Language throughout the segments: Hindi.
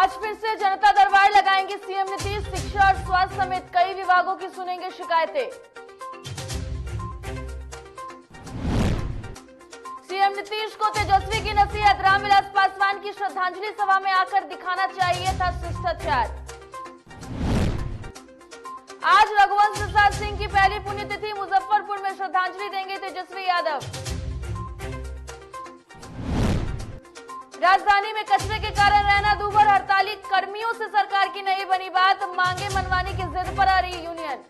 आज फिर से जनता दरबार लगाएंगे सीएम नीतीश। शिक्षा और स्वास्थ्य समेत कई विभागों की सुनेंगे शिकायतें। सीएम नीतीश को तेजस्वी की नसीहत, रामविलास पासवान की श्रद्धांजलि सभा में आकर दिखाना चाहिए था शिष्टाचार। आज रघुवंश प्रसाद सिंह की पहली पुण्यतिथि, मुजफ्फरपुर में श्रद्धांजलि देंगे तेजस्वी यादव। राजधानी में कचरे के कारण रहना दूभर, हड़ताली कर्मियों से सरकार की नहीं बनी बात, मांगे मनवाने की जिद पर आ रही यूनियन।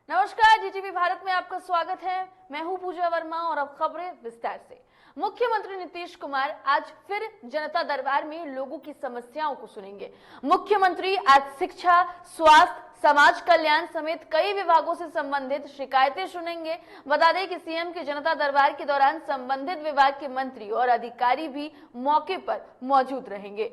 नमस्कार, जीटीवी भारत में आपका स्वागत है। मैं हूं पूजा वर्मा और अब खबरें विस्तार से। मुख्यमंत्री नीतीश कुमार आज फिर जनता दरबार में लोगों की समस्याओं को सुनेंगे। मुख्यमंत्री आज शिक्षा, स्वास्थ्य, समाज कल्याण समेत कई विभागों से संबंधित शिकायतें सुनेंगे। बता दें कि सीएम के जनता दरबार के दौरान संबंधित विभाग के मंत्री और अधिकारी भी मौके पर मौजूद रहेंगे।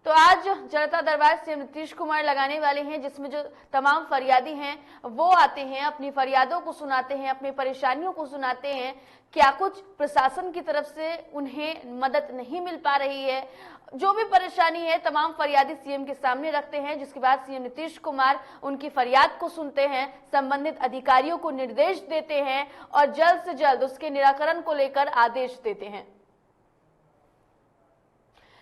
तो आज जनता दरबार सीएम नीतीश कुमार लगाने वाले हैं, जिसमें जो तमाम फरियादी हैं वो आते हैं, अपनी फरियादों को सुनाते हैं, अपनी परेशानियों को सुनाते हैं। क्या कुछ प्रशासन की तरफ से उन्हें मदद नहीं मिल पा रही है, जो भी परेशानी है तमाम फरियादी सीएम के सामने रखते हैं, जिसके बाद सीएम नीतीश कुमार उनकी फरियाद को सुनते हैं, संबंधित अधिकारियों को निर्देश देते हैं और जल्द से जल्द उसके निराकरण को लेकर आदेश देते हैं।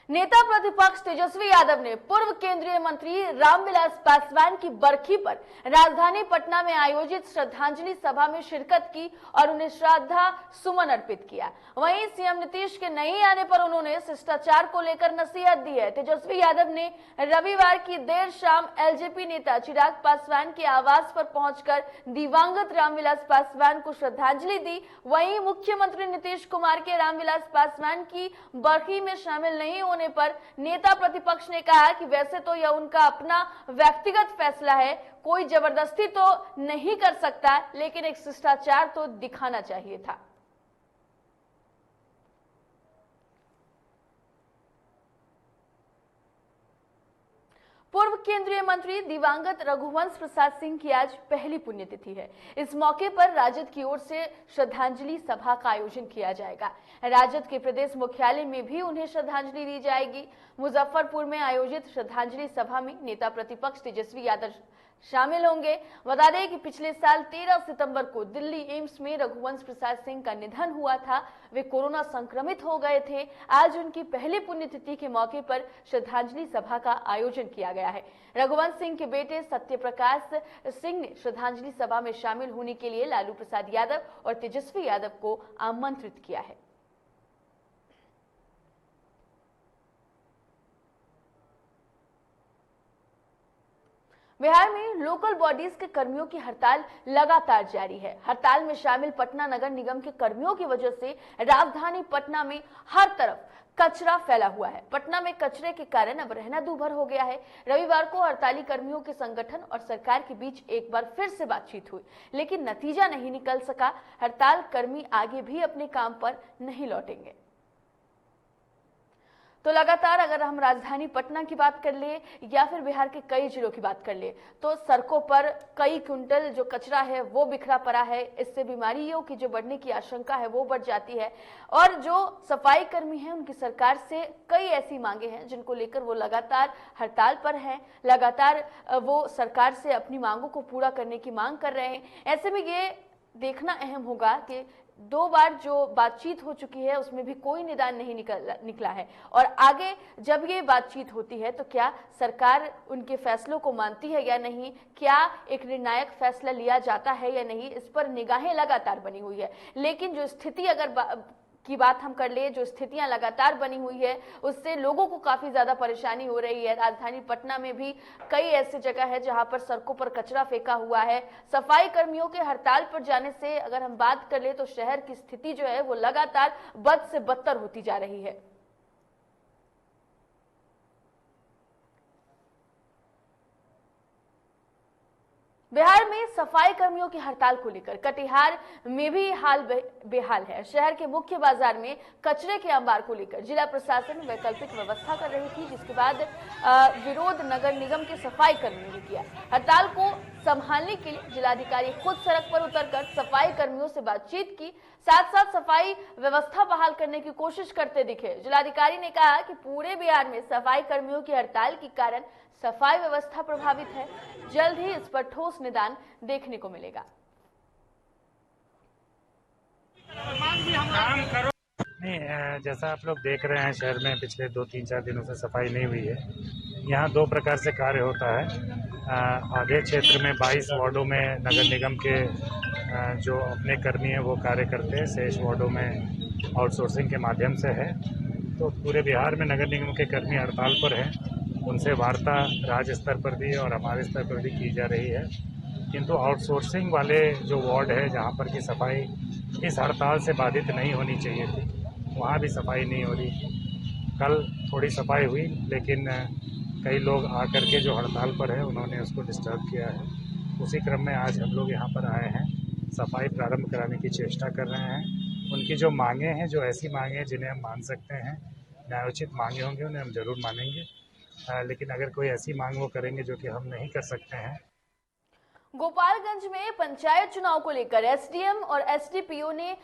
नेता प्रतिपक्ष तेजस्वी यादव ने पूर्व केंद्रीय मंत्री रामविलास पासवान की बरखी पर राजधानी पटना में आयोजित श्रद्धांजलि सभा में शिरकत की और उन्हें श्रद्धा सुमन अर्पित किया। वहीं सीएम नीतीश के नहीं आने पर उन्होंने शिष्टाचार को लेकर नसीहत दी है। तेजस्वी यादव ने रविवार की देर शाम एलजेपी नेता चिराग पासवान के आवास पर पहुंचकर दिवंगत रामविलास पासवान को श्रद्धांजलि दी। वहीं मुख्यमंत्री नीतीश कुमार के रामविलास पासवान की बरखी में शामिल नहीं होने पर नेता प्रतिपक्ष ने कहा कि वैसे तो यह उनका अपना व्यक्तिगत फैसला है, कोई जबरदस्ती तो नहीं कर सकता, लेकिन एक शिष्टाचार तो दिखाना चाहिए था। पूर्व केंद्रीय मंत्री दिवंगत रघुवंश प्रसाद सिंह की आज पहली पुण्यतिथि है। इस मौके पर राजद की ओर से श्रद्धांजलि सभा का आयोजन किया जाएगा। राजद के प्रदेश मुख्यालय में भी उन्हें श्रद्धांजलि दी जाएगी। मुजफ्फरपुर में आयोजित श्रद्धांजलि सभा में नेता प्रतिपक्ष तेजस्वी यादव शामिल होंगे। बता दें कि पिछले साल 13 सितंबर को दिल्ली एम्स में रघुवंश प्रसाद सिंह का निधन हुआ था। वे कोरोना संक्रमित हो गए थे। आज उनकी पहली पुण्यतिथि के मौके पर श्रद्धांजलि सभा का आयोजन किया गया है। रघुवंश सिंह के बेटे सत्य प्रकाश सिंह ने श्रद्धांजलि सभा में शामिल होने के लिए लालू प्रसाद यादव और तेजस्वी यादव को आमंत्रित किया है। बिहार में लोकल बॉडीज के कर्मियों की हड़ताल लगातार जारी है। हड़ताल में शामिल पटना नगर निगम के कर्मियों की वजह से राजधानी पटना में हर तरफ कचरा फैला हुआ है। पटना में कचरे के कारण अब रहना दूभर हो गया है। रविवार को हड़ताली कर्मियों के संगठन और सरकार के बीच एक बार फिर से बातचीत हुई, लेकिन नतीजा नहीं निकल सका। हड़ताल कर्मी आगे भी अपने काम पर नहीं लौटेंगे। तो लगातार अगर हम राजधानी पटना की बात कर ले या फिर बिहार के कई जिलों की बात कर ले, तो सड़कों पर कई क्विंटल जो कचरा है वो बिखरा पड़ा है। इससे बीमारियों की जो बढ़ने की आशंका है वो बढ़ जाती है। और जो सफाई कर्मी हैं उनकी सरकार से कई ऐसी मांगे हैं जिनको लेकर वो लगातार हड़ताल पर हैं। लगातार वो सरकार से अपनी मांगों को पूरा करने की मांग कर रहे हैं। ऐसे में ये देखना अहम होगा कि 2 बार जो बातचीत हो चुकी है उसमें भी कोई निदान नहीं निकला है, और आगे जब ये बातचीत होती है तो क्या सरकार उनके फैसलों को मानती है या नहीं, क्या एक निर्णायक फैसला लिया जाता है या नहीं, इस पर निगाहें लगातार बनी हुई है। लेकिन जो स्थिति अगर की बात हम कर ले, जो स्थितियां लगातार बनी हुई है उससे लोगों को काफी ज्यादा परेशानी हो रही है। राजधानी पटना में भी कई ऐसी जगह है जहां पर सड़कों पर कचरा फेंका हुआ है। सफाई कर्मियों के हड़ताल पर जाने से अगर हम बात कर ले तो शहर की स्थिति जो है वो लगातार बद से बदतर होती जा रही है। बिहार में सफाई कर्मियों की हड़ताल को लेकर कटिहार में भी हाल बेहाल है। शहर के मुख्य बाजार में कचरे के अंबार को लेकर जिला प्रशासन वैकल्पिक व्यवस्था कर रही थी, जिसके बाद विरोध नगर निगम के सफाई कर्मियों ने किया। हड़ताल को संभालने के लिए जिलाधिकारी खुद सड़क पर उतरकर सफाई कर्मियों से बातचीत की, साथ साथ सफाई व्यवस्था बहाल करने की कोशिश करते दिखे। जिलाधिकारी ने कहा कि पूरे बिहार में सफाई कर्मियों की हड़ताल के कारण सफाई व्यवस्था प्रभावित है, जल्द ही इस पर ठोस निदान देखने को मिलेगा। नहीं, जैसा आप लोग देख रहे हैं, शहर में पिछले 2-3-4 दिनों से सफाई नहीं हुई है। यहाँ 2 प्रकार से कार्य होता है। आधे क्षेत्र में 22 वार्डों में नगर निगम के जो अपने कर्मी हैं वो कार्य करते हैं, शेष वार्डों में आउटसोर्सिंग के माध्यम से है। तो पूरे बिहार में नगर निगम के कर्मी हड़ताल पर हैं। उनसे वार्ता राज्य स्तर पर भी और हमारे स्तर पर भी की जा रही है, किंतु आउटसोर्सिंग वाले जो वार्ड है जहाँ पर की सफाई इस हड़ताल से बाधित नहीं होनी चाहिए थी, वहाँ भी सफाई नहीं हो रही। कल थोड़ी सफाई हुई, लेकिन कई लोग आकर के जो हड़ताल पर है उन्होंने उसको डिस्टर्ब किया है। उसी क्रम में आज हम लोग यहाँ पर आए हैं, सफाई प्रारंभ कराने की चेष्टा कर रहे हैं। उनकी जो मांगें हैं, जो ऐसी मांगें हैं जिन्हें हम मान सकते हैं, न्यायोचित मांगे होंगे, उन्हें हम जरूर मानेंगे। लेकिन अगर कोई ऐसी मांग वो करेंगे जो कि हम नहीं कर सकते हैं। गोपालगंज में पंचायत चुनाव को लेकर एसडीएम और एसडीपीओ ने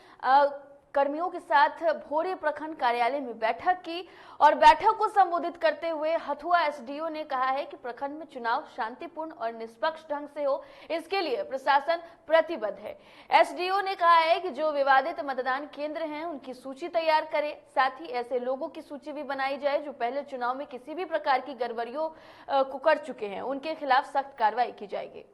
कर्मियों के साथ भोरे प्रखंड कार्यालय में बैठक की और बैठक को संबोधित करते हुए हथुआ एसडीओ ने कहा है कि प्रखंड में चुनाव शांतिपूर्ण और निष्पक्ष ढंग से हो, इसके लिए प्रशासन प्रतिबद्ध है। एसडीओ ने कहा है कि जो विवादित मतदान केंद्र हैं उनकी सूची तैयार करें, साथ ही ऐसे लोगों की सूची भी बनाई जाए जो पहले चुनाव में किसी भी प्रकार की गड़बड़ियों को कर चुके हैं, उनके खिलाफ सख्त कार्रवाई की जाएगी।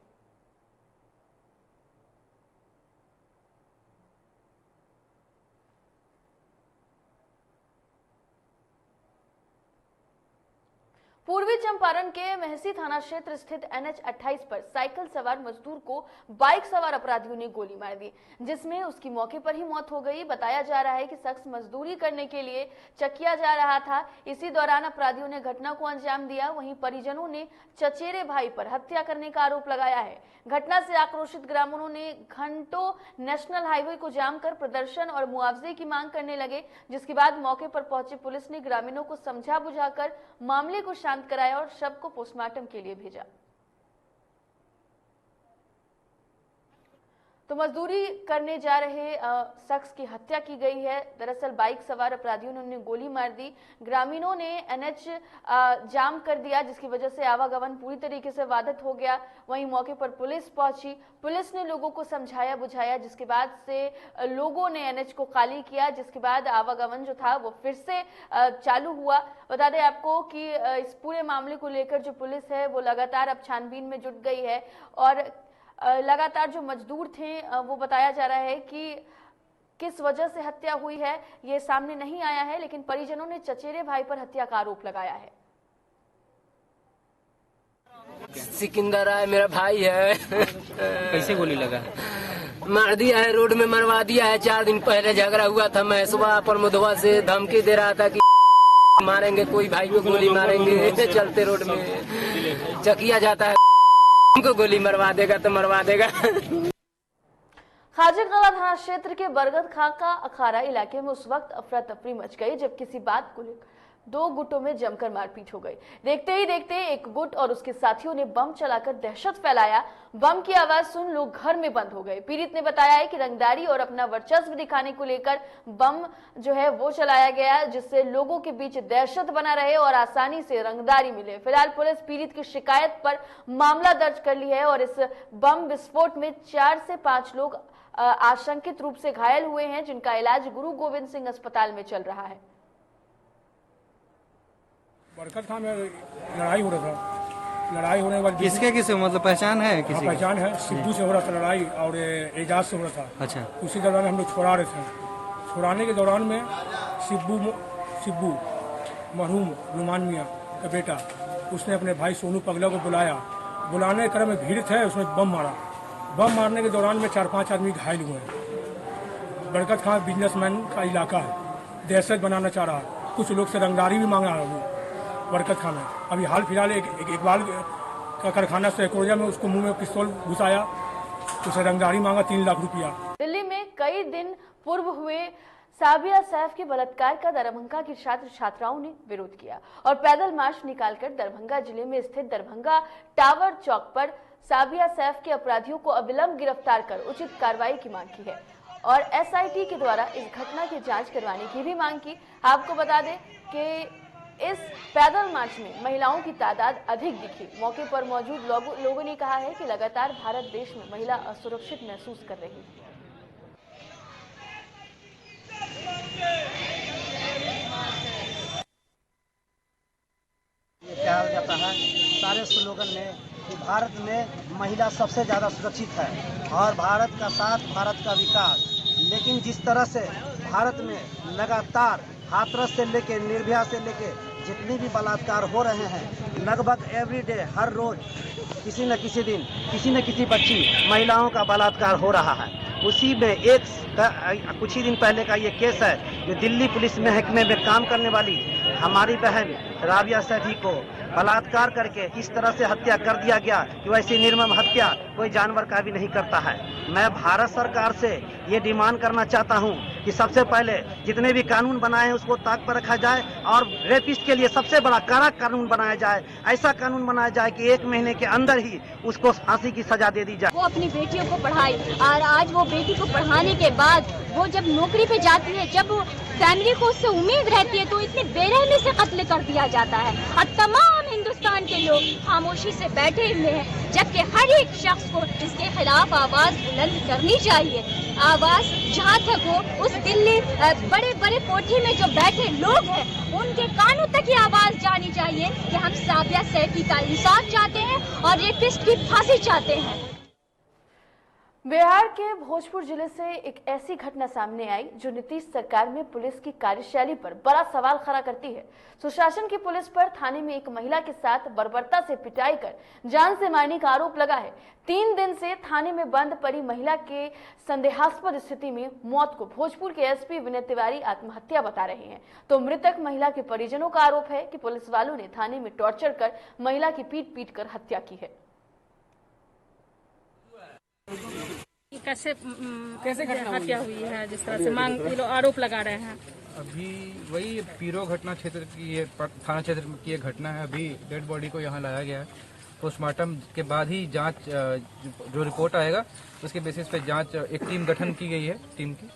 पूर्वी चंपारण के मेहसी थाना क्षेत्र स्थित NH 28 पर साइकिल सवार मजदूर को बाइक सवार अपराधियों ने गोली मार दी, जिसमें उसकी मौके पर ही मौत हो गई। बताया जा रहा है कि शख्स मजदूरी करने के लिए चकिया जा रहा था। इसी दौरान अपराधियों ने घटना को अंजाम दिया। वहीं परिजनों ने चचेरे भाई पर हत्या करने का आरोप लगाया है। घटना से आक्रोशित ग्रामीणों ने घंटों नेशनल हाईवे को जाम कर प्रदर्शन और मुआवजे की मांग करने लगे, जिसके बाद मौके पर पहुंची पुलिस ने ग्रामीणों को समझा बुझाकर मामले को शांत कराया और शव को पोस्टमार्टम के लिए भेजा। तो मजदूरी करने जा रहे शख्स की हत्या की गई है। दरअसल बाइक सवार अपराधियों ने उन्हें गोली मार दी। ग्रामीणों ने NH जाम कर दिया, जिसकी वजह से आवागमन पूरी तरीके से बाधित हो गया। वहीं मौके पर पुलिस पहुंची, पुलिस ने लोगों को समझाया बुझाया, जिसके बाद से लोगों ने NH को खाली किया, जिसके बाद आवागमन जो था वो फिर से चालू हुआ। बता दें आपको कि इस पूरे मामले को लेकर जो पुलिस है वो लगातार अब छानबीन में जुट गई है और लगातार जो मजदूर थे वो बताया जा रहा है कि किस वजह से हत्या हुई है ये सामने नहीं आया है, लेकिन परिजनों ने चचेरे भाई पर हत्या का आरोप लगाया है। सिकंदर है, मेरा भाई है। कैसे गोली लगा? मार दिया है, रोड में मरवा दिया है। 4 दिन पहले झगड़ा हुआ था, मैं सुबह प्रमोदवा से धमकी दे रहा था कि मारेंगे, कोई भाई को गोली मारेंगे। चलते रोड में चकिया जाता है, हमको गोली मरवा देगा तो मरवा देगा। खाजरगला थाना क्षेत्र के बरगद खां का अखाड़ा इलाके में उस वक्त अफरा तफरी मच गई जब किसी बात को लेकर 2 गुटों में जमकर मारपीट हो गई। देखते ही देखते एक गुट और उसके साथियों ने बम चलाकर दहशत फैलाया। बम की आवाज सुन लोग घर में बंद हो गए। पीड़ित ने बताया है कि रंगदारी और अपना वर्चस्व दिखाने को लेकर बम जो है वो चलाया गया, जिससे लोगों के बीच दहशत बना रहे और आसानी से रंगदारी मिले। फिलहाल पुलिस पीड़ित की शिकायत पर मामला दर्ज कर ली है और इस बम विस्फोट में 4 से 5 लोग आशंकित रूप से घायल हुए हैं, जिनका इलाज गुरु गोविंद सिंह अस्पताल में चल रहा है। बरकत खां में लड़ाई हो रहा था। लड़ाई होने के बाद किसके मतलब पहचान है किसी? पहचान है, सिद्धू से हो रहा था लड़ाई और एजाज से हो रहा था। अच्छा। उसी दौरान हम लोग छोड़ा रहे थे। छुड़ाने के दौरान में सिब्बू मरहूम नुमान मियाँ का बेटा, उसने अपने भाई सोनू पगला को बुलाया। बुलाने के क्रम में भीड़ थे, उसने बम मारा। बम मारने के दौरान में 4-5 आदमी घायल हुए हैं। बरकत खां बिजनेसमैन का इलाका है, दहशत बनाना चाह रहा है। कुछ लोग से रंगदारी भी मांग रहा है वो बरकत खां में। अभी हाल फिलहाल एक इकबाल का कारखाना सैकोरिया में उसको मुंह में पिस्तौल घुसाया, उसे रंगदारी मांगा 3 लाख रुपया। दिल्ली में कई दिन पूर्व हुए साबिया सैफ के बलात्कार का दरभंगा की छात्र छात्राओं ने विरोध किया और पैदल मार्च निकालकर दरभंगा जिले में स्थित दरभंगा टावर चौक पर साबिया सैफ के अपराधियों को अविलंब गिरफ्तार कर उचित कार्रवाई की मांग की है और एसआईटी के द्वारा इस घटना की जांच करवाने की भी मांग की। आपको बता दें कि इस पैदल मार्च में महिलाओं की तादाद अधिक दिखी। मौके पर मौजूद लोगों ने कहा है कि लगातार भारत देश में महिला असुरक्षित महसूस कर रही है। ये क्या हो जाता है सारे स्लोगन में कि भारत में महिला सबसे ज़्यादा सुरक्षित है और भारत का साथ, भारत का विकास। लेकिन जिस तरह से भारत में लगातार हाथरस से लेके निर्भया से लेके जितने भी बलात्कार हो रहे हैं, लगभग एवरीडे हर रोज किसी न किसी दिन किसी न किसी बच्ची महिलाओं का बलात्कार हो रहा है। उसी में कुछ ही दिन पहले का ये केस है जो दिल्ली पुलिस महकमे में काम करने वाली हमारी बहन राबिया सैफी को बलात्कार करके इस तरह से हत्या कर दिया गया कि वैसी निर्मम हत्या कोई जानवर का भी नहीं करता है। मैं भारत सरकार से ये डिमांड करना चाहता हूँ कि सबसे पहले जितने भी कानून बनाए हैं उसको ताक पर रखा जाए और रेपिस्ट के लिए सबसे बड़ा कड़ा कानून बनाया जाए। ऐसा कानून बनाया जाए कि 1 महीने के अंदर ही उसको फांसी की सजा दे दी जाए। वो अपनी बेटियों को पढ़ाई और आज वो बेटी को पढ़ाने के बाद वो जब नौकरी पे जाती है, जब फैमिली को उससे उम्मीद रहती है तो इतनी बेरहमी से कत्ल कर दिया जाता है और तमाम हिंदुस्तान के लोग खामोशी से बैठे हुए हैं, जबकि हर एक शख्स को इसके खिलाफ आवाज बुलंद करनी चाहिए। आवाज जहाँ तक हो उस दिल्ली बड़े बड़े कोठी में जो बैठे लोग हैं उनके कानों तक ये आवाज जानी चाहिए कि हम साबिया सैफी का इंसाफ चाहते हैं और रेपिस्ट की फांसी चाहते हैं। बिहार के भोजपुर जिले से एक ऐसी घटना सामने आई जो नीतीश सरकार में पुलिस की कार्यशैली पर बड़ा सवाल खड़ा करती है। सुशासन की पुलिस पर थाने में एक महिला के साथ बर्बरता से पिटाई कर जान से मारने का आरोप लगा है। 3 दिन से थाने में बंद पड़ी महिला के संदेहास्पद स्थिति में मौत को भोजपुर के एसपी विनय तिवारी आत्महत्या बता रहे हैं, तो मृतक महिला के परिजनों का आरोप है कि पुलिस वालों ने थाने में टॉर्चर कर महिला की पीट कर हत्या की है। कैसे हत्या हुई है, जिस तरह से मांग के लोग आरोप लगा रहे हैं। अभी वही पीरो घटना क्षेत्र की ये थाना क्षेत्र की ये घटना है। अभी डेड बॉडी को यहाँ लाया गया है। पोस्टमार्टम के बाद ही जांच जो रिपोर्ट आएगा उसके बेसिस पे जांच एक टीम गठन की गई है टीम की,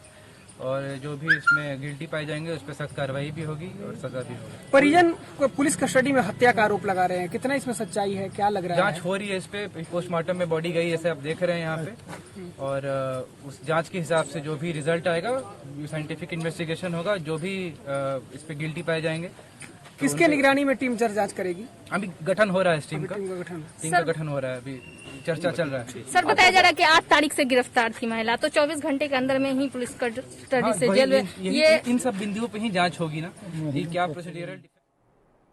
और जो भी इसमें गिल्टी पाए जाएंगे उस पर सख्त कार्रवाई भी होगी और सजा भी होगी। परिजन को पुलिस कस्टडी में हत्या का आरोप लगा रहे हैं, कितना इसमें सच्चाई है, क्या लग रहा है? जांच हो रही है इस पे। पोस्टमार्टम में बॉडी गई जैसे आप देख रहे हैं यहाँ पे, और उस जांच के हिसाब से जो भी रिजल्ट आएगा साइंटिफिक इन्वेस्टिगेशन होगा। जो भी इस पे गिल्टी पाए जाएंगे। किसके निगरानी में टीम जांच करेगी? अभी गठन हो रहा है इस टीम का गठन हो रहा है। अभी चर्चा चल रहा है। सर बताया जा रहा है कि 8 तारीख से गिरफ्तार थी महिला, तो 24 घंटे के अंदर में ही पुलिस कस्टडी से जेल में ये इन सब बिंदुओं पे ही जांच होगी ना, ये क्या प्रोसीड्यूरल।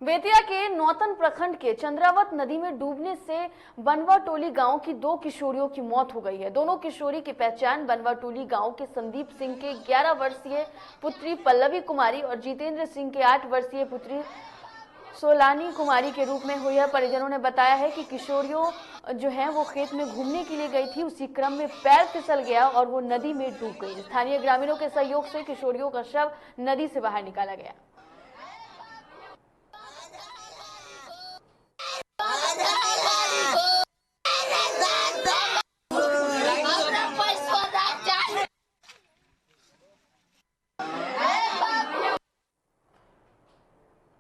बेतिया के नौतन प्रखंड के चंद्रावत नदी में डूबने से बनवा टोली गांव की 2 किशोरियों की मौत हो गई है। दोनों किशोरी की पहचान बनवा टोली गांव के संदीप सिंह के 11 वर्षीय पुत्री पल्लवी कुमारी और जितेंद्र सिंह के 8 वर्षीय पुत्री सोलानी कुमारी के रूप में हुई है। परिजनों ने बताया है कि किशोरियों जो हैं वो खेत में घूमने के लिए गई थी, उसी क्रम में पैर फिसल गया और वो नदी में डूब गई। स्थानीय ग्रामीणों के सहयोग से किशोरियों का शव नदी से बाहर निकाला गया।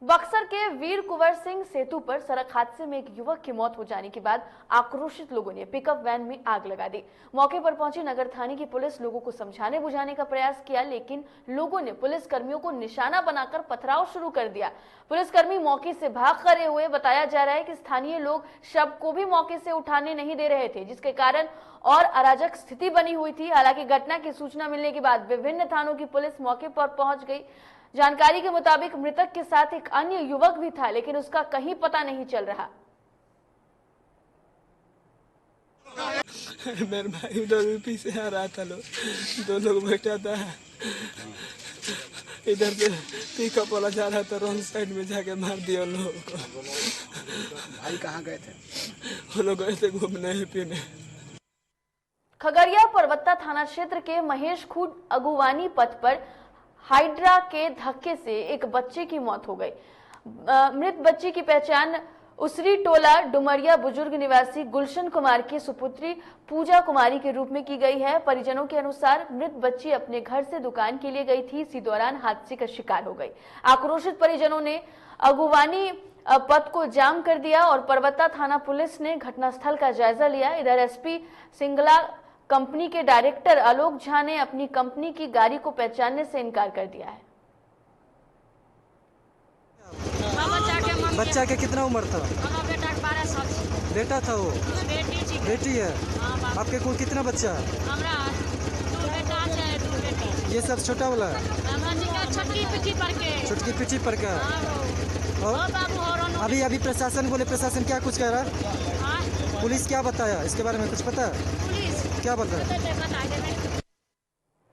बक्सर के वीर कुंवर सिंह सेतु पर सड़क हादसे में एक युवक की मौत हो जाने के बाद आक्रोशित लोगों ने पिकअप वैन में आग लगा दी। मौके पर पहुंची नगर थाने की पुलिस लोगों को समझाने बुझाने का प्रयास किया, लेकिन लोगों ने पुलिस कर्मियों को निशाना बनाकर पथराव शुरू कर दिया। पुलिसकर्मी मौके से भाग खड़े हुए। बताया जा रहा है कि स्थानीय लोग शव को भी मौके से उठाने नहीं दे रहे थे, जिसके कारण और अराजक स्थिति बनी हुई थी। हालांकि घटना की सूचना मिलने के बाद विभिन्न थानों की पुलिस मौके पर पहुंच गई। जानकारी के मुताबिक मृतक के साथ एक अन्य युवक भी था, लेकिन उसका कहीं पता नहीं चल रहा। मेरे भाई उधर पीछे आ रहा था, दो लोग बैठा था, इधर से पिकअप वाला जा रहा था, रॉन्ग साइड में जाके मार दिया उन लोगों को। भाई कहाँ गए थे? वो लोग गए थे घूमने ही पीने। खगड़िया परबत्ता थाना क्षेत्र के महेश खूड अगुवानी पथ पर हाइड्रा के धक्के से एक बच्चे की मौत हो गई। मृत बच्चे की पहचान उसरी टोला डुमरिया बुजुर्ग निवासी गुलशन कुमार की सुपुत्री पूजा कुमारी के रूप में की गई है। परिजनों के अनुसार मृत बच्ची अपने घर से दुकान के लिए गई थी। इसी दौरान हादसे का शिकार हो गई। आक्रोशित परिजनों ने अगुवानी पथ को जाम कर दिया और परबत्ता थाना पुलिस ने घटनास्थल का जायजा लिया। इधर एसपी सिंगला कंपनी के डायरेक्टर आलोक झा ने अपनी कंपनी की गाड़ी को पहचानने से इनकार कर दिया है। बच्चा के कितना उम्र था? बेटा 12 साल। बेटा था वो? बेटी है। आपके कुल कितना बच्चा? हमरा 2 बेटा है, 2 बेटी। ये सब छोटा वाला है? छोटकी पिठी पर के। छोटकी पिठी पर का? और अभी प्रशासन बोले, प्रशासन क्या कुछ कह रहा है? पुलिस क्या बताया इसके बारे में, कुछ पता है? पुलिस क्या बताया?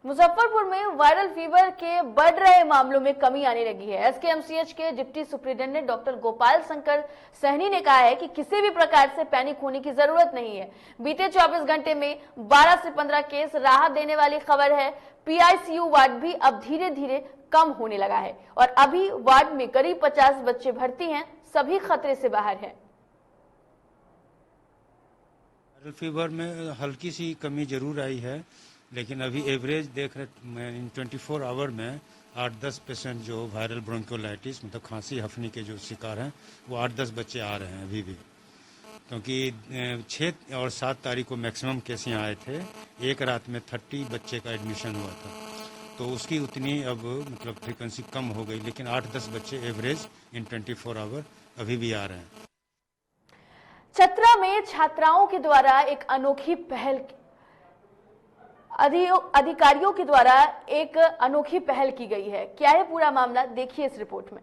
मुजफ्फरपुर में वायरल फीवर के बढ़ रहे मामलों में कमी आने लगी है। एसकेएमसीएच के deputy superintendent doctor Gopal Shankar Sahni ने कहा है कि किसी भी प्रकार से पैनिक होने की जरूरत नहीं है। बीते 24 घंटे में 12 से 15 केस राहत देने वाली खबर है। पीआईसीयू वार्ड भी अब धीरे धीरे कम होने लगा है और अभी वार्ड में करीब 50 बच्चे भर्ती हैं। सभी खतरे से बाहर हैं। वायरल फीवर में हल्की सी कमी जरूर आई है, लेकिन अभी एवरेज देख रहे इन 24 आवर में 8-10 पेशेंट जो वायरल ब्रोंकोलाइटिस मतलब खांसी हफनी के जो शिकार हैं वो 8-10 बच्चे आ रहे हैं अभी भी, क्योंकि 6 और 7 तारीख को मैक्सिमम केस यहाँ आए थे। एक रात में 30 बच्चे का एडमिशन हुआ था, तो उसकी उतनी अब मतलब फ्रीक्वेंसी कम हो गई, लेकिन 8-10 बच्चे एवरेज इन 24 आवर अभी भी आ रहे हैं। चतरा में छात्राओं के द्वारा एक अनोखी पहल अधिकारियों के द्वारा एक अनोखी पहल की गई है। क्या है पूरा मामला, देखिए इस रिपोर्ट में।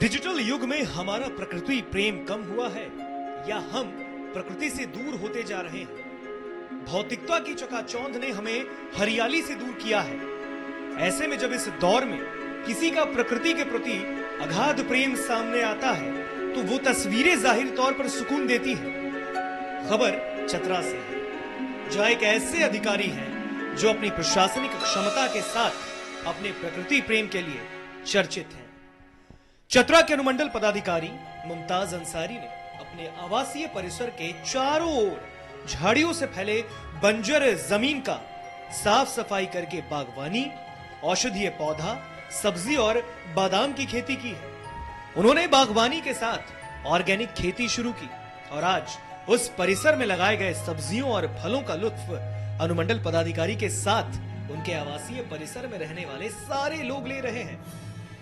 डिजिटल युग में हमारा प्रकृति प्रेम कम हुआ है या हम प्रकृति से दूर होते जा रहे हैं? भौतिकता की चकाचौंध ने हमें हरियाली से दूर किया है। ऐसे में जब इस दौर में किसी का प्रकृति के प्रति अगाध प्रेम सामने आता है तो वो तस्वीरें जाहिर तौर पर सुकून देती हैं। खबर चतरा से है, जहां एक ऐसे अधिकारी हैं जो अपनी प्रशासनिक क्षमता के साथ अपने प्रकृति प्रेम के लिए चर्चित हैं। चतरा के अनुमंडल पदाधिकारी मुमताज अंसारी ने अपने आवासीय परिसर के चारों ओर झाड़ियों से फैले बंजर जमीन का साफ सफाई करके बागवानी, औषधीय पौधा, सब्जी और बादाम की खेती की है। उन्होंने बागवानी के साथ ऑर्गेनिक खेती शुरू की और आज उस परिसर में लगाए गए सब्जियों और फलों का लुत्फ अनुमंडल पदाधिकारी के साथ उनके आवासीय परिसर में रहने वाले सारे लोग ले रहे हैं।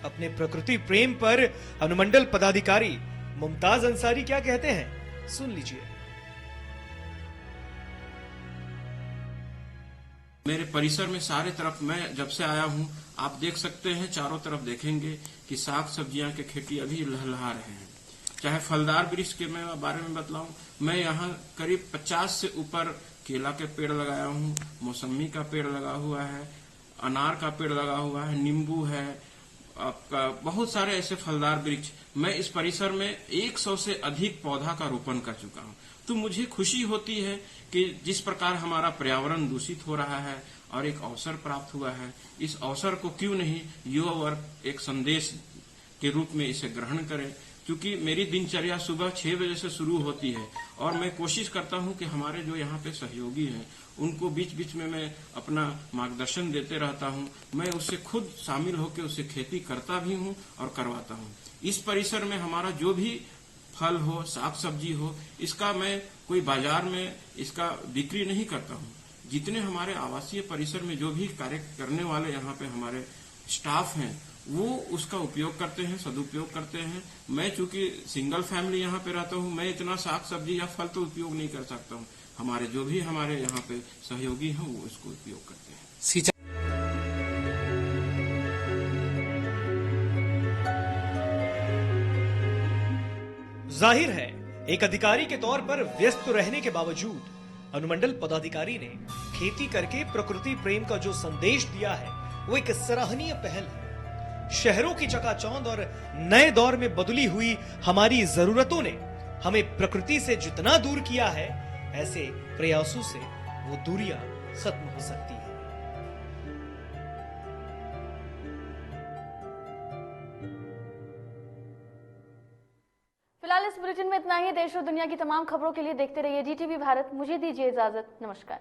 अपने प्रकृति प्रेम पर अनुमंडल पदाधिकारी मुमताज अंसारी क्या कहते हैं, सुन लीजिए। मेरे परिसर में सारे तरफ, मैं जब से आया हूं, आप देख सकते हैं चारों तरफ देखेंगे कि साग सब्जियां के खेती अभी लहलहा रहे हैं। चाहे फलदार वृक्ष के मैं बारे में बतलाऊं, मैं यहाँ करीब 50 से ऊपर केला के पेड़ लगाया हूँ, मौसमी का पेड़ लगा हुआ है, अनार का पेड़ लगा हुआ है, नींबू है, आपका बहुत सारे ऐसे फलदार वृक्ष। मैं इस परिसर में 100 से अधिक पौधा का रोपण कर चुका हूँ। तो मुझे खुशी होती है कि जिस प्रकार हमारा पर्यावरण दूषित हो रहा है और एक अवसर प्राप्त हुआ है, इस अवसर को क्यों नहीं युवा वर्ग एक संदेश के रूप में इसे ग्रहण करें। क्योंकि मेरी दिनचर्या सुबह 6 बजे से शुरू होती है और मैं कोशिश करता हूं कि हमारे जो यहाँ पे सहयोगी हैं उनको बीच बीच में मैं अपना मार्गदर्शन देते रहता हूं। मैं उससे खुद शामिल होकर उससे खेती करता भी हूं और करवाता हूं। इस परिसर में हमारा जो भी फल हो, साग सब्जी हो, इसका मैं कोई बाजार में इसका बिक्री नहीं करता हूं। जितने हमारे आवासीय परिसर में जो भी कार्य करने वाले यहाँ पे हमारे स्टाफ हैं वो उसका उपयोग करते हैं, सदुपयोग करते हैं। मैं चूंकि सिंगल फैमिली यहाँ पे रहता हूँ, मैं इतना साग सब्जी या फल तो उपयोग नहीं कर सकता हूँ। हमारे जो भी हमारे यहाँ पे सहयोगी हैं वो इसको उपयोग करते हैं। जाहिर है एक अधिकारी के तौर पर व्यस्त रहने के बावजूद अनुमंडल पदाधिकारी ने खेती करके प्रकृति प्रेम का जो संदेश दिया है वो एक सराहनीय पहल है। शहरों की चकाचौंध और नए दौर में बदली हुई हमारी जरूरतों ने हमें प्रकृति से जितना दूर किया है, ऐसे प्रयासों से वो दूरियां खत्म हो सकती है। फिलहाल इस बुलेटिन में इतना ही। देश और दुनिया की तमाम खबरों के लिए देखते रहिए DTV भारत। मुझे दीजिए इजाजत। नमस्कार।